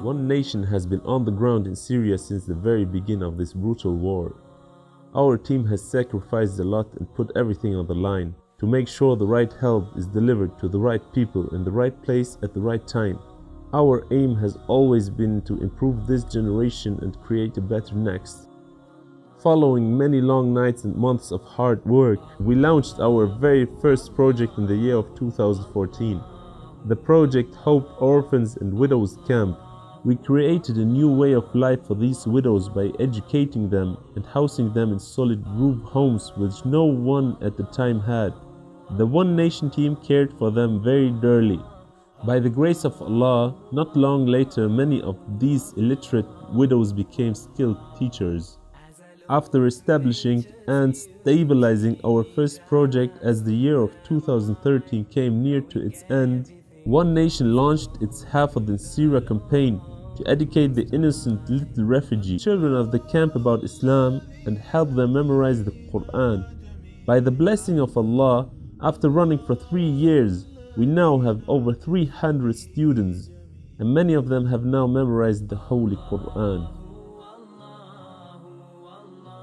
One Nation has been on the ground in Syria since the very beginning of this brutal war. Our team has sacrificed a lot and put everything on the line to make sure the right help is delivered to the right people in the right place at the right time. Our aim has always been to improve this generation and create a better next. Following many long nights and months of hard work, we launched our very first project in the year of 2014. The project Hope Orphans and Widows Camp. We created a new way of life for these widows by educating them and housing them in solid roof homes which no one at the time had. The One Nation team cared for them very dearly. By the grace of Allah, not long later many of these illiterate widows became skilled teachers. After establishing and stabilizing our first project as the year of 2013 came near to its end, One Nation launched its Hafiz in Syria campaign to educate the innocent little refugee children of the camp about Islam and help them memorize the Quran. By the blessing of Allah, after running for 3 years, we now have over 300 students, and many of them have now memorized the Holy Quran.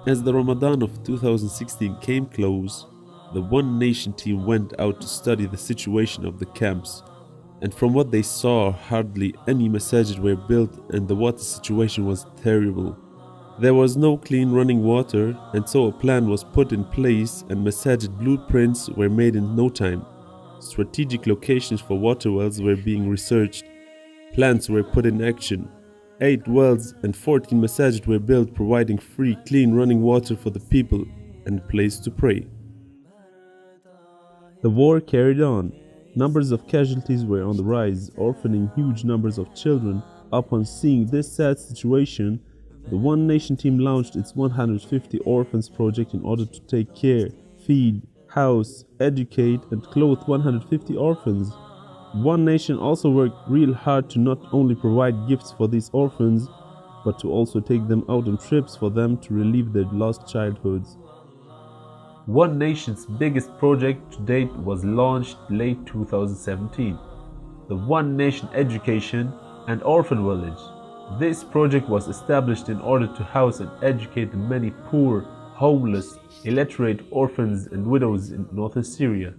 As the Ramadan of 2016 came close, the One Nation team went out to study the situation of the camps. And from what they saw, hardly any masajid were built and the water situation was terrible. There was no clean running water, and so a plan was put in place and masajid blueprints were made in no time. Strategic locations for water wells were being researched. Plans were put in action. 8 wells and 14 masajid were built, providing free, clean running water for the people and a place to pray. The war carried on. Numbers of casualties were on the rise, orphaning huge numbers of children. Upon seeing this sad situation, the One Nation team launched its 150 Orphans project in order to take care, feed, house, educate, and clothe 150 orphans. One Nation also worked real hard to not only provide gifts for these orphans, but to also take them out on trips for them to relive their lost childhoods. One Nation's biggest project to date was launched late 2017, the One Nation Education and Orphan Village. This project was established in order to house and educate the many poor, homeless, illiterate orphans and widows in northern Syria.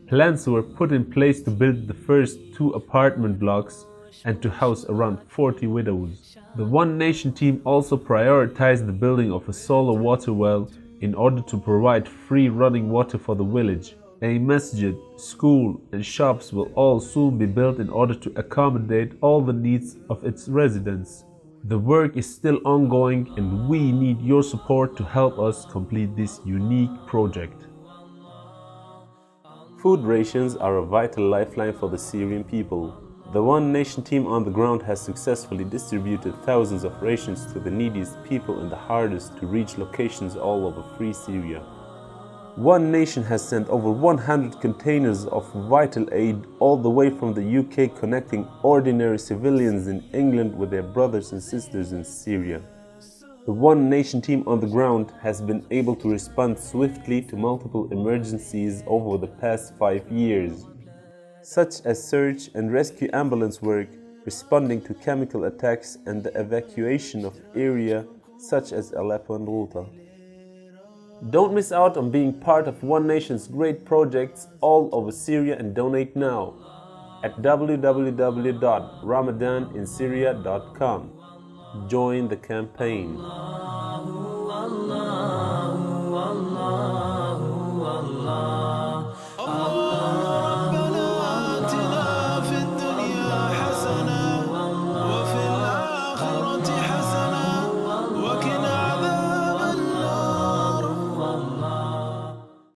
Plans were put in place to build the first 2 apartment blocks and to house around 40 widows. The One Nation team also prioritized the building of a solar water well in order to provide free running water for the village. A masjid, school, and shops will all soon be built in order to accommodate all the needs of its residents. The work is still ongoing and we need your support to help us complete this unique project. Food rations are a vital lifeline for the Syrian people. The One Nation team on the ground has successfully distributed thousands of rations to the neediest people in the hardest to reach locations all over free Syria. One Nation has sent over 100 containers of vital aid all the way from the UK, connecting ordinary civilians in England with their brothers and sisters in Syria. The One Nation team on the ground has been able to respond swiftly to multiple emergencies over the past 5 years, such as search and rescue ambulance work, responding to chemical attacks and the evacuation of areas such as Aleppo and Ghouta. Don't miss out on being part of One Nation's great projects all over Syria and donate now at www.ramadanInSyria.com. Join the campaign.